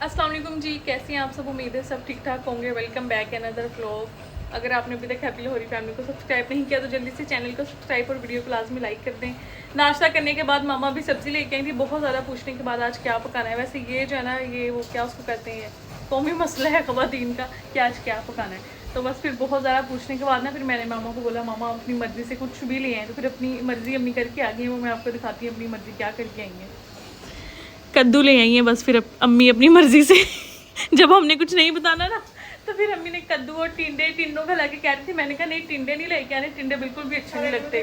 अस्सलाम वालेकुम जी, कैसे हैं आप सब। उम्मीद है सब ठीक ठाक होंगे। Welcome back another vlog. अगर आपने अभी तक हैप्पी लाहौरी फैमिली को सब्सक्राइब नहीं किया तो जल्दी से चैनल को सब्सक्राइब और वीडियो को लाजमी लाइक कर दें। नाश्ता करने के बाद मामा भी सब्ज़ी लेके आई थी। बहुत ज़्यादा पूछने के बाद आज क्या पकाना है। वैसे ये जो है ना, ये वो क्या उसको कहते हैं, कौमी मसला है ख़वातीन का कि आज क्या पकाना है। तो बस फिर बहुत ज़्यादा पूछने के बाद ना फिर मैंने मामा को बोला, मामा अपनी मर्ज़ी से कुछ भी ले आए। तो फिर अपनी मर्ज़ी अम्मी करके आ गई है, वो मैं आपको दिखाती हूँ अपनी मर्ज़ी क्या करके आई है। कद्दू ले आई हैं बस, फिर अम्मी अपनी मर्ज़ी से जब हमने कुछ नहीं बताना ना तो फिर अम्मी ने कद्दू और टिंडों का लाके कह रही थी। मैंने कहा नहीं, टिंडे नहीं लेके आने, टिंडे बिल्कुल भी अच्छे नहीं लगते।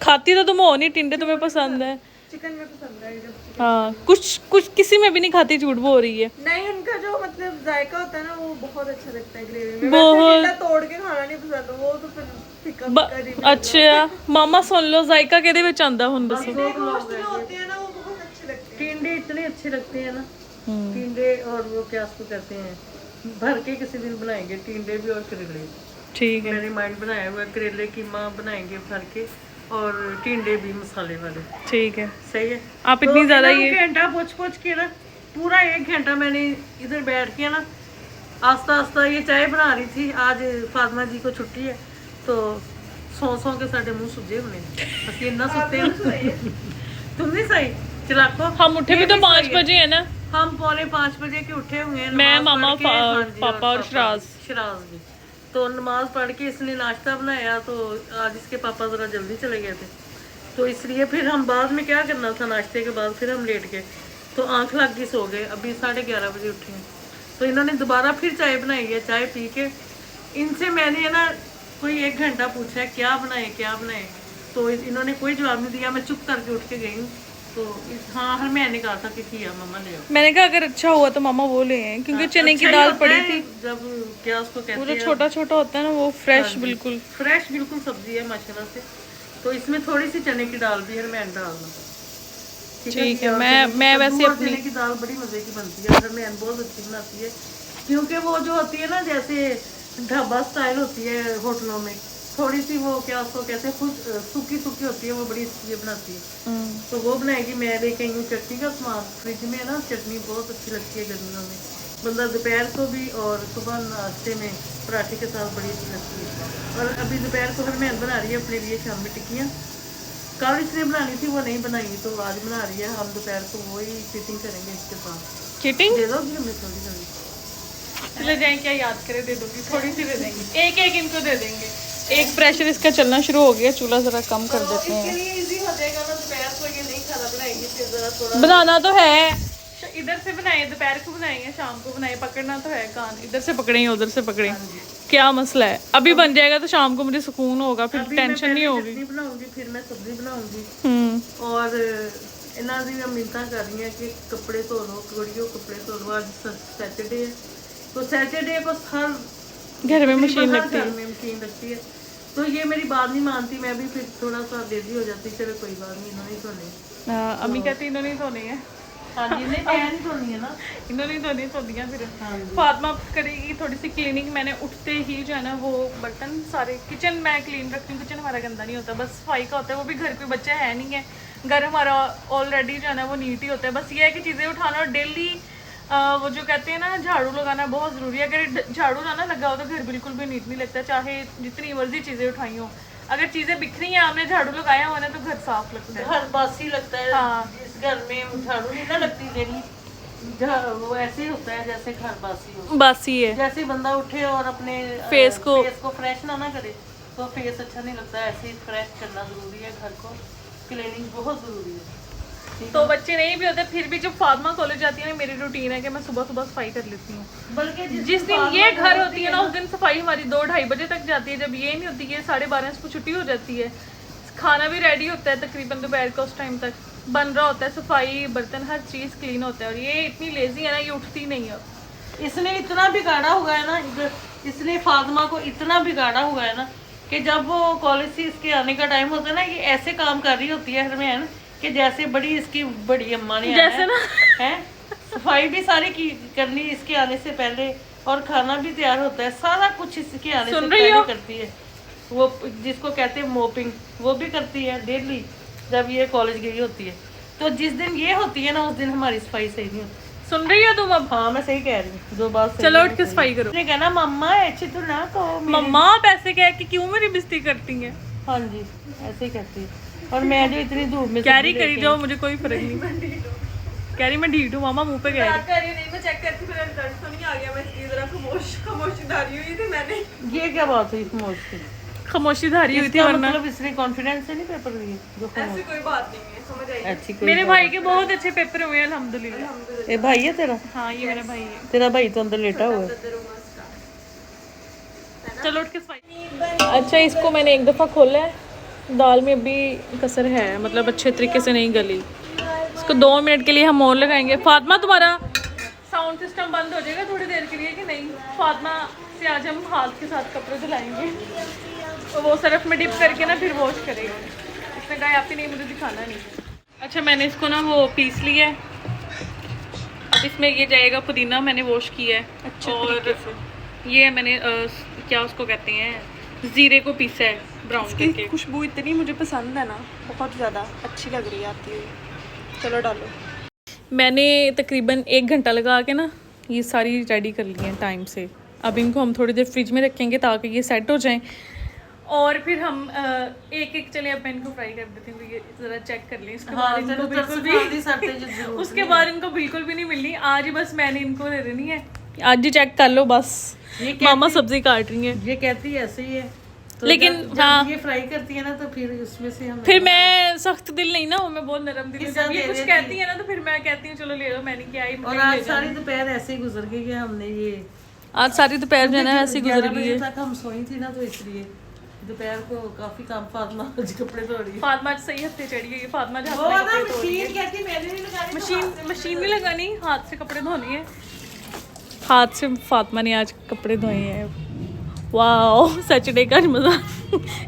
खाती तो तुम हो नहीं, टिंडे तुम्हें पसंद है। चिकन में पसंद है। हाँ, कुछ किसी में भी नहीं खाती, झूठ बोल रही है। नहीं, उनका जो मतलब जायका होता है ना, वो बहुत अच्छा लगता है ग्रेवी में। बहुत वैसे तोड़ के खाना नहीं पसंद, वो तो फिर फीका अच्छा मामा सुन लो, जायका केदे विच आंदा हुण दसो। होते हैं ना, वो बहुत अच्छे लगते हैं। टिंडे इतने अच्छे लगते हैं ना, टिंडे। और वो क्या उसको कहते हैं, भर के किसी दिन बनाएंगे टिंडे भी और करेले। ठीक है, मेरे माइंड बनाया हुआ करेले कीमा बनाएंगे भर के, और टिंडे भी मसाले वाले। ठीक है, सही है। आप इतनी ज्यादा ये घंटा पोछ के ना, पूरा 1 घंटा मैंने इधर बैठ के ना आस्ता आस्ता ये चाय बना रही थी। आज फातिमा जी को छुट्टी है तो सौ के साढ़े मुंह सुजे होने, बस इतना सुते हैं। तुम नहीं सही चलाको। हम उठे भी तो 5 बजे है ना, हम 4:45 बजे के उठे हुए हैं। मैं नमाज मामा पढ़ के, हाँ जी, पापा और शराज जी। तो नमाज पढ़ के इसने नाश्ता बनाया, तो आज इसके पापा जरा जल्दी चले गए थे, तो इसलिए फिर हम बाद में क्या करना था, नाश्ते के बाद फिर हम लेट गए, तो आंख लग गई, सो गए। अभी 11:30 बजे उठे हैं, तो इन्होंने दोबारा फिर चाय बनाई है। चाय पी के इनसे मैंने ना कोई 1 घंटा पूछा है क्या बनाए, तो इन्होंने कोई जवाब नहीं दिया। मैं चुप करके उठ के गई हूँ। तो हाँ, हर मैंने कहा था कि किया मम्मा ले आओ। मैंने कहा अगर अच्छा हुआ तो मामा वो ले आए, क्योंकि चने की दाल पड़ी थी। जब क्या उसको कहते हैं, वो जो छोटा छोटा होता है ना, वो फ्रेश बिल्कुल सब्जी है माशाल्लाह से। तो इसमें थोड़ी सी चने की दाल भी है, मैं डालना। ठीक है, मैं वैसे अपनी चने की दाल बड़ी मजे की बनती है, हरमैन बहुत अच्छी बनाती है, क्योंकि वो जो होती है ना, जैसे ढाबा स्टाइल होती है होटलों में, थोड़ी सी वो क्या उसको कहते हैं, सूखी होती है, वो बड़ी अच्छी बनाती है। तो वो बनाएगी। मैं लेके आई हूँ चटनी का सामान, फ्रिज में है ना, चटनी बहुत अच्छी लगती है गर्मियों में, बंदा दोपहर को भी और सुबह नाश्ते में पराठे के साथ बड़ी अच्छी लगती है। और अभी दोपहर को हरमैन बना रही है अपने लिए शाम में टिक्कियाँ। कल इसने बनानी थी, वो नहीं बनाई, तो आज बना रही है। हम दोपहर को वही फिटिंग करेंगे इसके साथ। किटिंग दे दोगी हमें थोड़ी? चले जाए, क्या याद करे, दे दूंगी, थोड़ी सी दे देंगे, एक इनको दे देंगे। एक प्रेशर इसका चलना शुरू हो गया, चूल्हा जरा कम कर देते हैं। इजी हो जाएगा ना, दोपहर को ये नहीं खाना बनाएंगे, फिर जरा थोड़ा बनाना तो है, इधर से बनाए, दोपहर को बनाएंगे, शाम को बनाए, पकड़ना तो है कान, इधर से पकड़े उधर से पकड़े, क्या मसला है। अभी बन जाएगा तो शाम को मुझे सुकून होगा, फिर टेंशन नहीं होगी। चटनी बनाऊंगी, फिर मैं सब्जी बनाऊंगी। और इन्हों दी मैं मिन्नतां कर रही हैं कि कपड़े धो लो, कुड़ियों कपड़े धो लो। आज सैटरडे है, तो सैटरडे को हर घर में मशीन लगती है। तो ये मेरी बात नहीं मानती, मैं भी फिर थोड़ा सा देदी हो जाती, चलो कोई बात नहीं, इन्होंने धोने। अम्मी कहती इन्होंने धोने हैं। हाँ जी, नहीं मैं नहीं धोनी है ना, इन्होंने धोनी दियाँ। फिर फातिमा करेगी थोड़ी सी क्लीनिंग। मैंने उठते ही जो है ना, वो बर्तन सारे, किचन मैं क्लीन रखती हूँ। किचन हमारा गंदा नहीं होता, बस सफाई का होता है। वो भी घर कोई बच्चा है नहीं है, घर हमारा ऑलरेडी जो है ना वो नीट ही होता है। बस ये है कि चीज़ें उठाना और डेली वो जो कहते हैं ना, झाड़ू लगाना बहुत ज़रूरी है। अगर झाड़ू ना लगा हो तो घर बिल्कुल भी नीट नहीं लगता, चाहे जितनी मर्जी चीज़ें उठाई हो। अगर चीज़ें बिखरी हैं, आपने झाड़ू लगाया हो ना, तो घर साफ लगता है, घर बासी लगता है। हाँ, इस घर में झाड़ू नहीं ना लगती डेली, वो ऐसे ही होता है जैसे घर बासी बासी है। जैसे बंदा उठे और अपने फेस को फ्रेश ना करे, तो फेस अच्छा नहीं लगता। ऐसे ही फ्रेश करना जरूरी है, घर को क्लीनिंग बहुत जरूरी है। तो बच्चे नहीं भी होते, फिर भी जब फातिमा कॉलेज जाती है ना, मेरी रूटीन है कि मैं सुबह सफाई कर लेती हूँ। बल्कि जिस दिन ये घर होती है ना, उस दिन सफाई हमारी 2-2:30 बजे तक जाती है। जब ये नहीं होती है, 12:30 को छुट्टी हो जाती है, खाना भी रेडी होता है तकरीबन दोपहर का, उस टाइम तक बन रहा होता है, सफाई बर्तन हर चीज़ क्लीन होता है। और ये इतनी लेजी है ना, ये उठती नहीं है। इसने इतना बिगाड़ा हुआ है ना, इसने फातिमा को इतना बिगाड़ा हुआ है ना, कि जब वो कॉलेज से इसके आने का टाइम होता है ना, ये ऐसे काम कर रही होती है हरमैन कि जैसे इसकी बड़ी अम्मा ने जैसे ना है। सफाई भी सारी की करनी इसके आने से पहले, और खाना भी तैयार होता है, सारा कुछ इसके आने से पहले करती है। वो जिसको कहते हैं मोपिंग, वो भी करती है डेली जब ये कॉलेज गई होती है। तो जिस दिन ये होती है ना, उस दिन हमारी सफाई सही नहीं होती। सुन रही हो तुम अब? हाँ मैं सही कह रही हूँ, जो बात सही चलो है, उठ के सही। सफाई करो। उसने कहना मम्मा ऐसे तो ना कहो मेरे-" मम्मा आप ऐसे कह के क्यों मेरी बेइज्जती करती हैं? हाँ जी ऐसे ही कहती है। और मैं जो इतनी धूप में कैरी सब्जी करी लेके जाओ, मुझे कोई फर्क नहीं। कह रही मैं ढीठ हूँ मामा, मुंह पे कह रही। नहीं मैं चेक करती फिर दर्द तो नहीं आ गया, मैं इसकी जरा खामोशी धारी हुई थी मैंने। आई। ये क्या बात हुई खामोश की? खामोशी धारी हुई थी इसका वरना। मतलब इसने कॉन्फिडेंस से नहीं पेपर दिए जो ऐसी खामोश। कोई बात नहीं है, समझ आई। अच्छी कोई मेरे बात भाई के बहुत अच्छे पेपर हुए हैं अल्हम्दुलिल्लाह। नहीं। ये भाई है तेरा? हाँ ये मेरा भाई है। तेरा भाई तो अंदर लेटा हुआ है। चलो उठ के सफाई। अच्छा इसको मैंने एक दफ़ा खोला है, दाल में अभी कसर है, मतलब अच्छे तरीके से नहीं गली। इसको 2 मिनट के लिए हम और लगाएंगे। फातिमा तुम्हारा साउंड सिस्टम बंद हो जाएगा थोड़ी देर के लिए कि नहीं? फातिमा से आज हम हाथ के साथ कपड़े धुलाएंगे, तो वो सर्फ में डिप करके ना फिर वॉश करेंगे। इसने कहा आपकी नहीं, मुझे दिखाना नहीं। अच्छा मैंने इसको ना वो पीस लिया है, अब इसमें ये जाएगा पुदीना, मैंने वॉश किया है। अच्छा और ये मैंने क्या उसको कहते हैं, ज़ीरे को पीसा है ब्राउन इसकी करके। खुशबू इतनी मुझे पसंद है ना, बहुत ज़्यादा अच्छी लग रही है आती हुई। चलो डालो। मैंने तकरीबन 1 घंटा लगा के ना ये सारी रेडी कर ली हैं टाइम से। अब इनको हम थोड़ी देर फ्रिज में रखेंगे ताकि ये सेट हो जाएं, और फिर हम एक एक चले। अब मैं इनको फ्राई कर देती हूँ, ये ज़रा चेक कर लें। इसके बाद इनको बिल्कुल भी उसके बाद इनको बिल्कुल भी नहीं मिलनी। आज ही बस मैंने इनको दे देनी है, आज ही चेक कर लो बस। मामा सब्जी काट रही है, ये कहती है ऐसे ही है तो लेकिन जब हाँ ये फ्राई करती है ना तो फिर उसमें से हम फिर मैं सख्त दिल नहीं ना हूँ, मैं बहुत नरम दिल हूँ। हिस्सा जब ये दे कुछ देती कहती है ना तो फिर मैं कहती हूँ चलो ले लो, मैंने क्या ही और आज सारी दोपहर ऐसे ही गुजर गई कि हमने ये आज सारी दोपहर जो है ना ऐसी गुजर 11 गई बजे है। तक हम सोई थी ना, तो इसलिए दोपहर को काफी काम। फातिमा आज कपड़े धो रही है। फातिमा आज सही हफ्ते चढ़ी गई है। फातिमा आज वो हाथ ना में कपड़े धो रही है। मशीन कहती मैंने नहीं लगानी, मशीन नहीं लगानी, हाथ से कपड़े धोने हैं। हाथ से फातिमा ने आज कपड़े धोए हैं। वाह सैटरडे का मज़ा।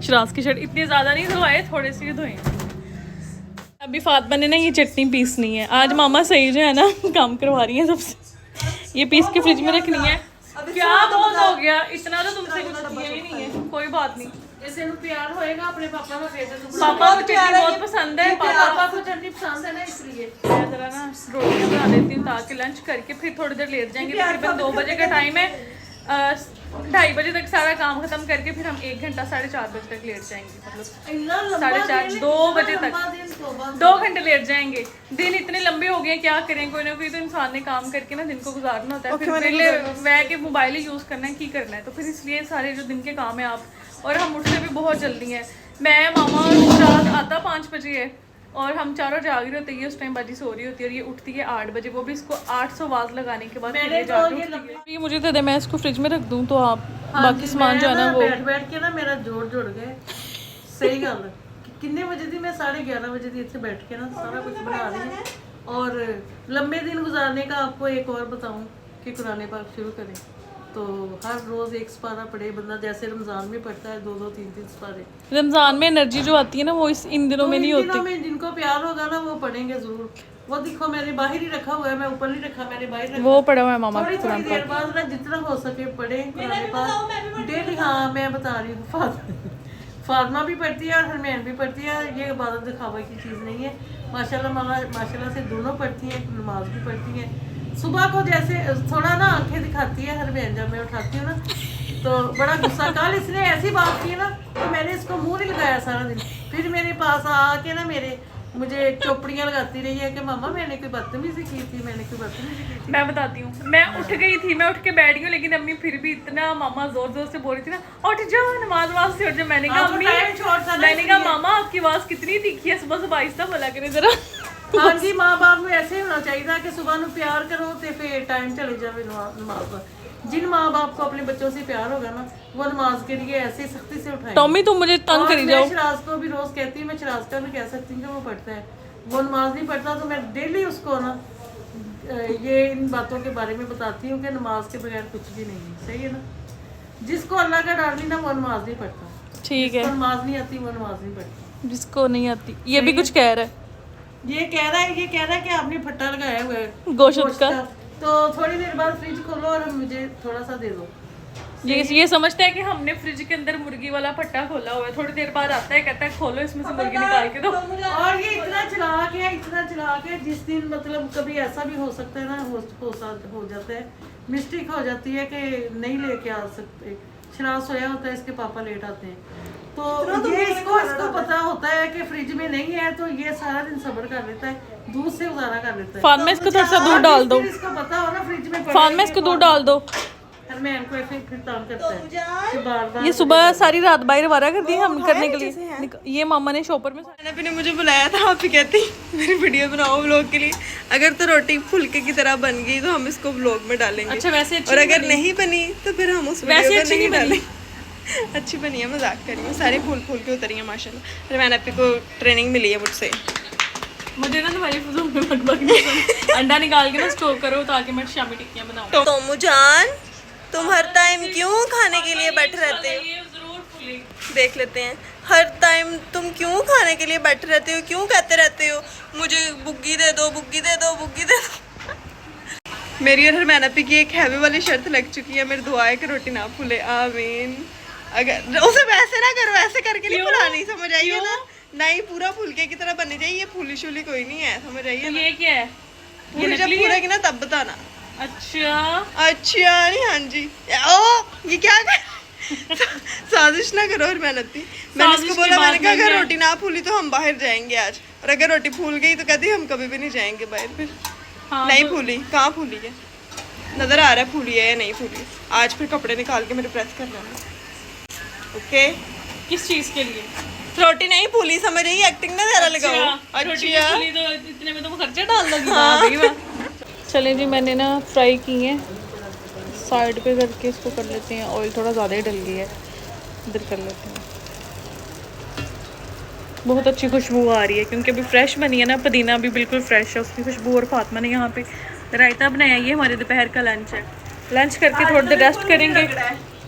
शराज की शर्ट इतनी ज़्यादा नहीं धोए, थोड़े से ही धोए हैं। अभी फातिमा ने ना ये चटनी पीसनी है। आज मामा सही जो है ना काम करवा रही है सबसे। ये पीस के फ्रिज में रखनी है। क्या बहुत हो गया, इतना तो तुमसे कुछ किया ही नहीं है। कोई बात नहीं, जैसे प्यार होएगा अपने पापा में भेज दो। पापा को चटनी बहुत पसंद है। पापा को चटनी पसंद है ना, इसलिए मैं जरा ना रोटियां बना देती हूँ ताकि लंच करके फिर थोड़ी देर लेट जाएंगे। तकरीबन 2 बजे का टाइम है, 2:30 बजे तक सारा काम खत्म करके फिर हम 1 घंटा 4:30 बजे तक लेट जाएंगे। मतलब 4:30 2 बजे तक 2 घंटे लेट जाएंगे। दिन इतने लंबे हो गए, क्या करें, कोई ना कोई तो इंसान ने काम करके ना दिन को गुजारना होता है। फिर पहले वह के मोबाइल ही यूज़ करना है, की करना है, तो फिर इसलिए सारे जो दिन के काम है आप। और हम उठते भी बहुत जल्दी हैं। मैं मामा और रात आता 5 बजे है और हम चारों जाग रहे होते हैं। उस टाइम बाजी सो रही होती है और ये उठती है 8 बजे। वो भी इसको 800 आवाज लगाने के बाद ये मुझे दे दे, मैं इसको फ्रिज में रख दूँ तो आप बाकी सामान जो है ना वो बैठ के ना मेरा जोड़ गए। सही गल किन्ने बजे थी मैं 11:30 बजे थी इतने बैठ के ना सारा कुछ बना रही हूँ। और लंबे दिन गुजारने का आपको एक और बताऊं कि कुरान पाक शुरू करें तो हर रोज 1 सिपारा पढ़े बंदा, जैसे रमजान में पढ़ता है 2-2 3-3 सिपारे। रमजान में एनर्जी जो आती है ना वो इन दिनों में नहीं होती। दिनों में जिनको प्यार होगा ना वो पढ़ेंगे जरूर। वो देखो मैंने बाहर ही रखा हुआ है, मैं ऊपर नहीं रखा, मैंने बाहर रखा। वो पढ़ा हुआ है मामा थोड़ी थोड़ी देर बाद ना जितना हो सके पढ़े कुरान पाक डेली। हाँ मैं बता रही हूँ, फातिमा भी पढ़ती है और हरमैन भी पढ़ती है। ये इबादत दिखावे की चीज़ नहीं है। माशाल्लाह से दोनों पढ़ती हैं, नमाज भी पढ़ती हैं। सुबह को जैसे थोड़ा ना आंखें दिखाती है हरमैन, जब मैं उठाती हूँ ना तो बड़ा गुस्सा। कल इसने ऐसी बात की ना तो मैंने इसको मुंह नहीं लगाया सारा दिन। फिर मेरे पास आके ना मुझे चोपड़ियाँ लगाती रही है कि मामा मैंने कोई बदतमीजी की थी, मैंने कोई बदतमीजी की थी। मैं बताती हूँ, मैं उठ गई थी, मैं उठ के बैठ गई, लेकिन अम्मी फिर भी इतना मामा जोर जोर से बोल रही थी ना उठ जाओ नमाज से उठ जाओ। मैंने कहा अम्मी, मैंने कहा मामा आपकी आवाज़ कितनी तीखी है, सुबह सुबह आहिस्ता बोला करे जरा। हाँ जी, माँ बाप में ऐसे होना चाहिए कि सुबह ਨੂੰ प्यार करो तो फिर टाइम चले जाए नमाज पर। जिन माँ बाप को अपने बच्चों से प्यार होगा ना वो नमाज के लिए ऐसे सख्ती से उठाएंगे। टॉमी तुम मुझे तंग करी जाओ। मैं शराज को भी रोज कहती हूँ, मैं शराज का भी कह सकती हूँ कि वो पढ़ता है, वो नमाज नहीं पढ़ता तो मैं डेली उसको ना ये इन बातों के बारे में बताती हूँ कि नमाज के बगैर कुछ भी नहीं है। सही है ना? जिसको अल्लाह का डर नहीं ना वो नमाज नहीं पढ़ता। ठीक है, नमाज नहीं आती वो नमाज नहीं पढ़ता। जिसको नहीं आती ये भी कुछ कह रहा है। ये कह रहा है कि आपने फट्टा लगाया हुआ है गोश्त का। तो थोड़ी देर बाद फ्रिज खोलो और मुझे थोड़ा सा दे दो। ये समझता है कि हमने फ्रिज के अंदर मुर्गी वाला फट्टा खोला हुआ है, थोड़ी देर बाद आता है कहता है खोलो इसमें से मुर्गी निकाल के दो। और ये इतना चालाक है जिस दिन मतलब कभी ऐसा भी हो सकता है ना, हो जाता है, मिस्टेक हो जाती है कि नहीं लेके आ सकते, शराब सोया होता है, इसके पापा लेट आते हैं, तो ये इसको पता होता है कि फ्रिज में नहीं है, तो ये सारा दिन सब्र कर लेता है, दूध से गुजारा कर लेता है। फान में इसको थोड़ा सा दूध डाल दो, इसको पता हो ना फ्रिज में फान में इसको दूध डाल दो। मैं इनको फिर तंग करता है कि बार-बार ये सुबह सारी रात बाहर वारा कर दी हम करने के लिए। ये मामा ने शॉपर में मैंने ने मुझे बुलाया था, आप ही कहती मेरी वीडियो बनाओ व्लॉग के लिए। अगर तो रोटी फुलके की तरह बन गई तो हम इसको व्लॉग में डालेंगे। अच्छा वैसे और अगर नहीं बनी तो फिर हम उस वीडियो में नहीं डालेंगे। अच्छी बनी है, मजाक कर रही हूँ, सारी फूल के उतरी है माशाल्लाह। अरे मैंने को ट्रेनिंग मिली है मुझसे। मुझे ना तुम्हारी फुजूल में बकबक अंडा निकाल के ना स्टोर करो ताकि मैं शामी टिक्कियां बनाऊं। तो मुजान तुम हर टाइम क्यों खाने के लिए बैठे रहते हो? ये जरूर फूलेगी। देख लेते हैं, हर टाइम तुम क्यों खाने के लिए बैठे रहते हो, क्यों कहते रहते हो मुझे बुग्गी दे दो, बुग्गी दे दो, बुग्गी दे दो। मेरी और हरमैन अपी की एक हैवी वाली शर्त लग चुकी है, मेरी दुआ है कि रोटी ना फूले, आमीन। अगर उसे वैसे ना करो, ऐसे करके नहीं फुलानी, समझ आइए ना, नहीं पूरा फुलके की तरह बननी चाहिए, ये फूली शूली कोई नहीं है, समझ आइए ना। ये क्या है? ये जब फूलेगी ना तब बताना। अच्छा नहीं, हाँ जी। ओ ये क्या कर साजिश ना करो और मेहनत थी। मैंने इसको बोला, मैंने कहा अगर रोटी ना फूली तो हम बाहर जाएंगे आज, और अगर रोटी फूल गई तो कहती हम कभी भी नहीं जाएंगे बाहर। फिर नहीं फूली, कहाँ फूली है, नजर आ रहा है फूली है या नहीं फूली। आज फिर कपड़े निकाल के मेरे प्रेस कर लेना। ओके किस चीज के लिए? रोटी नहीं फूली, समझ रही, एक्टिंग ना जरा लगाओ। अच्छा तो इतने में तो खर्चा डाल दोगी। चले जी, मैंने ना फ्राई की है, साइड पे करके इसको कर लेते हैं। ऑयल थोड़ा ज़्यादा ही डल गया है, इधर कर लेते हैं। बहुत अच्छी खुशबू आ रही है क्योंकि अभी फ्रेश बनी है ना, पुदीना भी बिल्कुल फ्रेश है उसकी खुशबू। और फातिमा ने यहाँ पे रायता बनाया, ये हमारे दोपहर का लंच है। लंच करके थोड़ी देर रेस्ट करेंगे।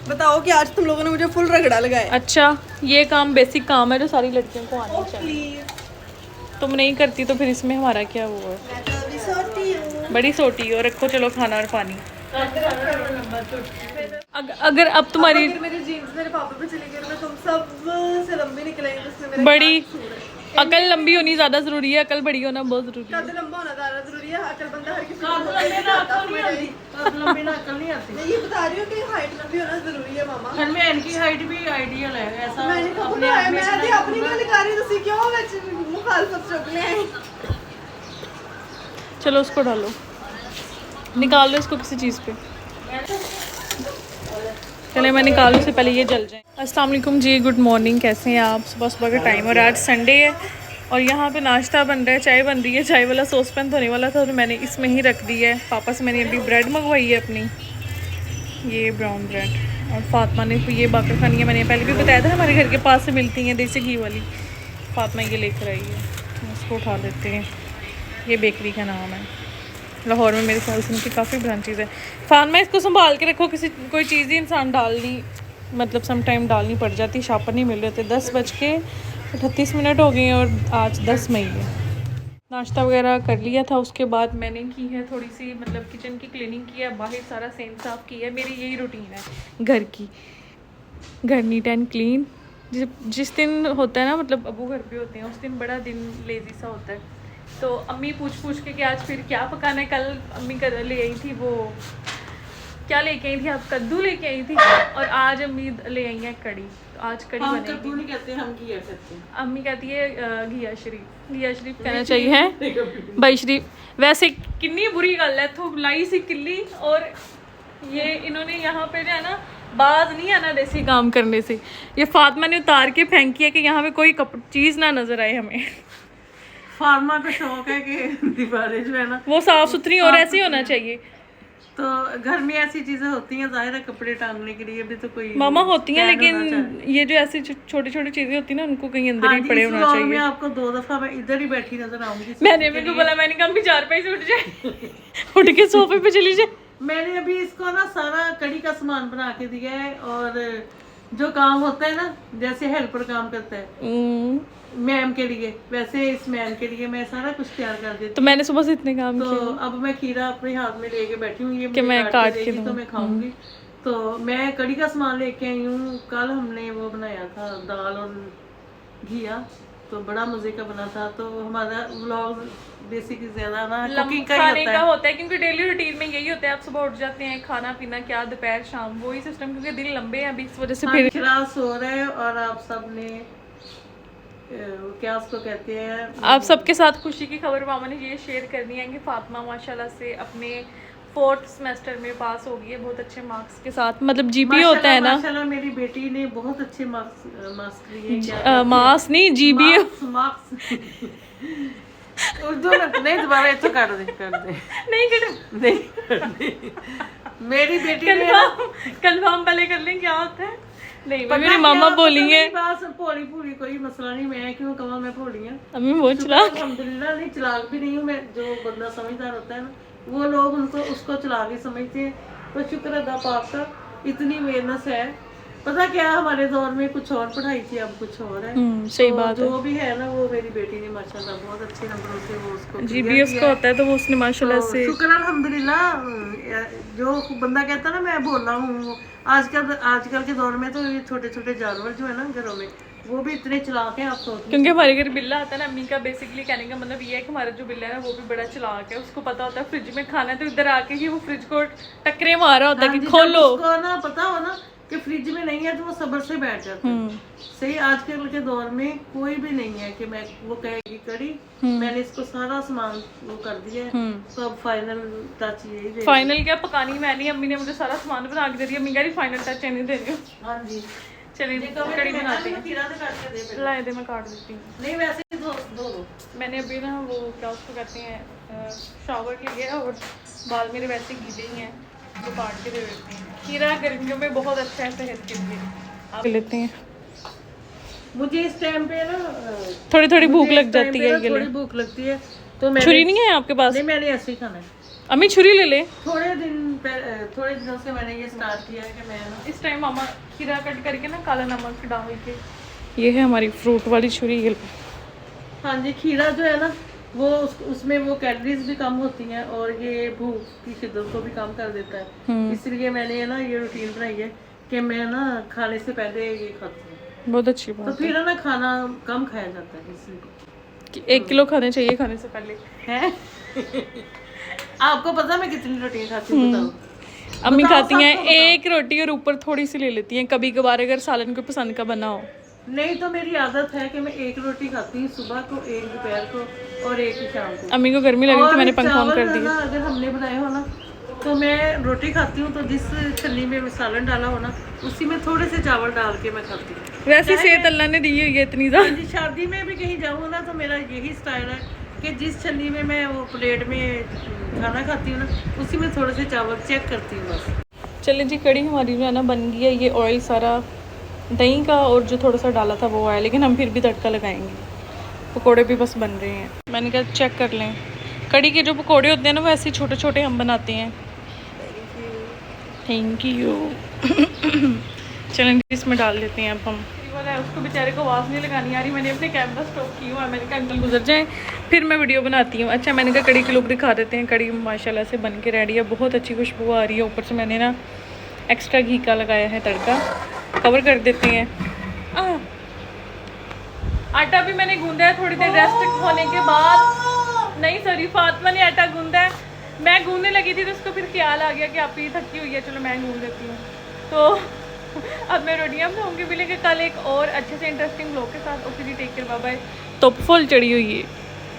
बताओ कि आज तुम लोगों ने मुझे फुल रगड़ा लगाया। अच्छा, ये काम बेसिक काम है जो सारी लड़कियों को आना चाहिए। तुम नहीं करती तो फिर इसमें हमारा क्या हुआ? बड़ी सोटी हो, रखो चलो खाना और पानी। अगर अब तुम्हारी मेरी जीन्स मेरे पापा पे चली गई, मैं तुम सब से लंबी निकलेंगी, उसमें मेरे बड़ी अकल लंबी होनी ज्यादा जरूरी है, अकल बड़ी होना बहुत जरूरी है। कद लंबा होना ज्यादा जरूरी है, अकल बंदा हर किसी लंबी ना अकल नहीं आती। मैं ये बता रही हूँ कि हाइट लंबी होना जरूरी है मामा। घर में इनकी हाइट भी आइडियल है, ऐसा मैंने कहा मैं अपनी गल कर रही, तुसी क्यों विच मुखालफत चुक ले? चलो उसको डालो, निकाल लो इसको किसी चीज़ पे। चले मैं निकालूँ से पहले ये जल जाए। अस्सलाम वालेकुम जी, गुड मॉर्निंग, कैसे हैं आप? सुबह सुबह का टाइम और आज संडे है और यहाँ पे नाश्ता बन रहा है, चाय बन रही है। चाय वाला सॉस पैन धोने वाला था तो मैंने इसमें ही रख दी है। पापा से मैंने अभी ब्रेड मंगवाई है अपनी, ये ब्राउन ब्रेड, और फातिमा ने ये बाकर खानी है। मैंने पहले भी बताया था हमारे घर के पास से मिलती हैं देसी घी वाली, फातिमा ये लेकर आई है, उसको उठा लेते हैं। ये बेकरी का नाम है, लाहौर में मेरे ख्याल से उनकी काफ़ी ब्रांचेज़ है। फ़ान में इसको संभाल के रखो, किसी कोई चीज़ ही इंसान डालनी मतलब सम टाइम डालनी पड़ जाती। शापर नहीं मिल रहे थे। 10:38 हो गए हैं और आज 10 मई है। नाश्ता वगैरह कर लिया था, उसके बाद मैंने की है थोड़ी सी मतलब किचन की क्लीनिंग की है, बाहर सारा सेम साफ़ किया है। मेरी यही रूटीन है घर की, घर नीट एंड क्लीन। जिस दिन होता है ना मतलब अबू घर पे होते हैं उस दिन बड़ा दिन लेजी सा होता है। तो अम्मी पूछ के कि आज फिर क्या पकाना है। कल अम्मी ले आई थी, वो क्या लेके आई थी आप? कद्दू लेके आई थी, और आज अम्मी ले आई है कड़ी। तो आज कड़ी बनेगी। कद्दू नहीं कहते, हम घिया कहते हैं। अम्मी कहती है घिया शरीफ कहना चाहिए है भाई शरीफ। वैसे कितनी बुरी गल है, तो लाई सी किल्ली, और ये इन्होंने यहाँ पे जो है ना बाज नहीं आना देसी काम करने से। ये फातिमा ने उतार के फेंकी है कि यहाँ पे कोई चीज़ ना नजर आए हमें। फार्मा को शौक है कि दीवारें जो है ना वो साफ सुथरी और ऐसी होना चाहिए। तो घर में ऐसी चीजें होती हैं, जाहिर है कपड़े टांगने के लिए भी तो कोई मामा होती हैं, लेकिन ये जो ऐसी छोटी छोटी चीजें होती हैं ना उनको कहीं अंदर ही पड़े होना चाहिए। मैं आपको 2 दफा मैं इधर ही बैठी नजर आऊंगी। मैंने मेरे को बोला, मैंने कहा भी 4 पैसे उठ जाए उठ के सोफे पे चली जाए। मैंने अभी इसको ना सारा कड़ी का सामान बना के दिया है, और जो काम होता है ना जैसे हेल्पर काम करता है मैम के लिए, वैसे इस मैम के लिए मैं सारा कुछ तैयार कर देती हूँ। तो मैंने सुबह से इतने काम तो किए। अब मैं खीरा अपने हाथ में लेके बैठी हूँ, ये कि मैं काट के तो मैं खाऊंगी। तो मैं कड़ी का सामान लेके आई हूँ। कल हमने वो बनाया था दाल और घिया, तो बड़ा मजे का बना था। तो हमारा व्लॉग बेसिकली ज्यादा ना कुकिंग का ही खाने होता का है। होता है, क्योंकि डेली रूटीन में यही होता है। आप सुबह उठ जाते हैं, खाना पीना क्या, दोपहर शाम वही सिस्टम, क्योंकि दिन लंबे हैं अभी, इस वजह से फिर खिला सो रहे हैं और आप सब ने क्या उसको कहते हैं, आप सबके साथ खुशी की खबर मामा ने ये शेयर करनी है कि फातिमा माशाल्लाह से अपने 4th सेमेस्टर में पास हो गई है बहुत अच्छे मार्क्स के साथ। मतलब जीपीए होता है ना, माशाल्लाह मेरी बेटी ने बहुत अच्छे मार्क्स लिए। क्या मार्क्स नहीं जीबीए, मार्क्स उर्दू में नहीं, दोबारा तो कर दे नहीं कर मेरी बेटी ने कंफर्म पहले कर लें क्या होता है। नहीं मेरी मामा बोलेंगे बस भोली भूली कोई मसला नहीं, मैं क्यों कहूँ मैं भोली हूँ। अम्मी वो चला अल्हम्दुलिल्लाह नहीं, चलाक भी नहीं हूँ मैं। जो बंदा समझदार होता है ना, वो लोग उनको उसको चलाक ही समझते हैं। तो शुक्र अदा पाक का, इतनी मेहनत है। पता क्या, हमारे दौर में कुछ और पढ़ाई थी, अब कुछ और है। सही तो बात है। जो भी है ना, वो मेरी बेटी ने माशाल्लाह बहुत अच्छे नंबरों से वो उसको जीबीए उसका होता है, तो वो उसने माशाल्लाह से शुक्र अल्हम्दुलिल्लाह। जो बंदा कहता ना मैं बोला हूँ, आजकल के दौर में तो ये छोटे छोटे जानवर जो है ना घरों में, वो भी इतने चलाक हैं, आप सोच। क्योंकि हमारे घर बिल्ला आता है ना, अम्मी का बेसिकली कहने का मतलब ये है कि हमारा जो बिल्ला है ना वो भी बड़ा चलाक है। उसको पता होता है फ्रिज में खाना है, तो इधर आके ही वो फ्रिज को टकरे मार रहा होता है कि खोलो। उसको ना पता हो ना कि फ्रिज में नहीं है, तो वो सब्र से बैठ जाता है। सही, आजकल के दौर में कोई भी नहीं है कि मैं वो कहेगी कड़ी, मैंने इसको सारा सामान वो कर दिया है, तो अब फाइनल टच यही दे। फाइनल क्या पकानी मैं नहीं, अम्मी ने मुझे सारा सामान बना के दे दिया। अम्मी कह रही फाइनल टच नहीं दे रही हूँ। हाँ जी, चलिए कड़ी बनाते हैं। खीरा तो काट के दे। लाए दे मैं काट देती हूँ। नहीं वैसे ही दो मैंने अभी ना वो क्या उसको कहते हैं शावर लिया और बाल मेरे वैसे गीले ही हैं, तो काट के दे देते हैं। खीरा गर्मियों में बहुत अच्छा है सेहत के लिए, आप लेते हैं। मुझे इस टाइम पे ना थोड़ी थोड़ी भूख लग जाती है, ये ले। थोड़ी भूख लगती है, तो मैं छुरी नहीं है आपके पास? नहीं, मैंने ऐसे ही खाना है। अम्मी छुरी ले ले। थोड़े दिनों से मैंने ये स्टार्ट किया है कि मैं ना इस टाइम मामा खीरा कट करके ना काला नमक डाल के, ये है हमारी फ्रूट वाली छुरी। ये हाँ जी, खीरा जो है ना वो उसमें वो कैलोरीज भी कम होती हैं और ये भूख की शिद्दत को भी कम कर देता है। इसलिए मैंने ना ये रूटीन बनाई है कि मैं ना खाने से पहले ये खाती हूँ। बहुत अच्छी बात तो फिर ना खाना कम खाया जाता है, इसलिए कि 1 किलो खाने चाहिए खाने से पहले है। आपको पता मैं कितनी रोटी खाती हूँ बताओ? अम्मी खाती हैं 1 रोटी और ऊपर थोड़ी सी ले लेती हैं कभी कभार, अगर सालन को पसंद का बना हो। नहीं तो मेरी आदत है कि मैं 1 रोटी खाती हूँ सुबह को, 1 दोपहर को और 1 शाम को। अम्मी को गर्मी लगी तो मैंने पंखा ऑन कर दिया। अगर हमने बनाए हो ना, तो मैं रोटी खाती हूँ, तो जिस छलनी में सालन डाला हो ना, उसी में थोड़े से चावल डाल के मैं खाती हूँ। वैसे सेहत अल्लाह ने दी हुई है इतनी ज्यादा। जी, शादी में भी कहीं जाऊँ ना, तो मेरा यही स्टाइल है कि जिस छलनी में मैं वो प्लेट में खाना खाती हूँ ना, उसी में थोड़े से चावल चेक करती हूँ बस। चलिए जी, कड़ी हमारी जो है ना बन गई है। ये ऑयल सारा दही का और जो थोड़ा सा डाला था वो आया, लेकिन हम फिर भी तड़का लगाएंगे। पकोड़े भी बस बन रहे हैं। मैंने कहा चेक कर लें। कड़ी के जो पकोड़े होते हैं ना वो ऐसे छोटे छोटे हम बनाते हैं। Thank you. चलें इसमें डाल देते हैं अब हम। वाला है उसको बेचारे को आवाज़ नहीं लगानी आ रही। मैंने अपने कैमरा स्टॉप की हुआ है, मैंने कहा अंकल गुजर जाएँ फिर मैं वीडियो बनाती हूँ। अच्छा, मैंने कहा कड़ी के लुक दिखा देते हैं। कड़ी माशाल्लाह से बन के रेडी है, बहुत अच्छी खुशबू आ रही है। ऊपर से मैंने ना एक्स्ट्रा घी का लगाया है तड़का। कवर कर देते हैं। आटा भी मैंने गूंदा है थोड़ी देर रेस्ट होने के बाद। नहीं सॉरी, फातिमा ने आटा गूंदा है। मैं गूंदने लगी थी तो उसको फिर ख्याल आ गया कि आप ही थकी हुई है, चलो मैं गूंद देती हूँ। तो अब मैं रोटियाँ बनाऊँगी भी, लेकिन कल एक और अच्छे से इंटरेस्टिंग ब्लॉग के साथ। ओके जी, टेक केयर, बाय बाय। तो फुल चढ़ी हुई है।